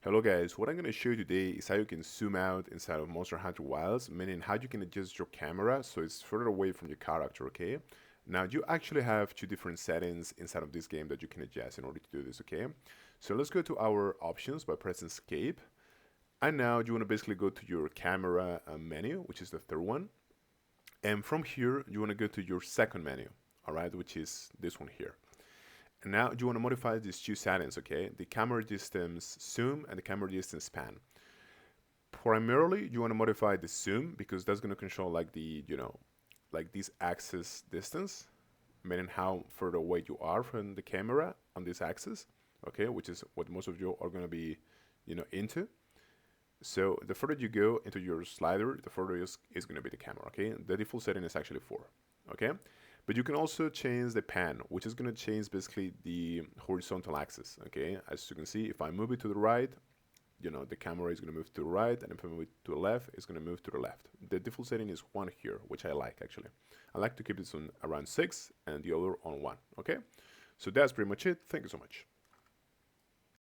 Hello guys, what I'm going to show you today is how you can zoom out inside of Monster Hunter Wilds, meaning how you can adjust your camera so it's further away from your character, okay? Now you actually have two different settings inside of this game that you can adjust in order to do this, okay? So let's go to our options by pressing escape. And now you want to basically go to your camera menu, which is the third one. And from here, you want to go to your second menu, all right, which is this one here. And now you want to modify these two settings, okay? The camera distance zoom and the camera distance span. Primarily, you want to modify the zoom because that's going to control like the, like this axis distance, meaning how further away you are from the camera on this axis, okay? Which is what most of you are going to be, into. So the further you go into your slider, the further is going to be the camera, okay? The default setting is actually 4, okay? But you can also change the pan, which is going to change basically the horizontal axis, okay? As you can see, if I move it to the right, the camera is going to move to the right, and if I move it to the left, it's going to move to the left. The default setting is 1 here, which I like, actually. I like to keep this on around 6 and the other on 1, okay? So that's pretty much it. Thank you so much.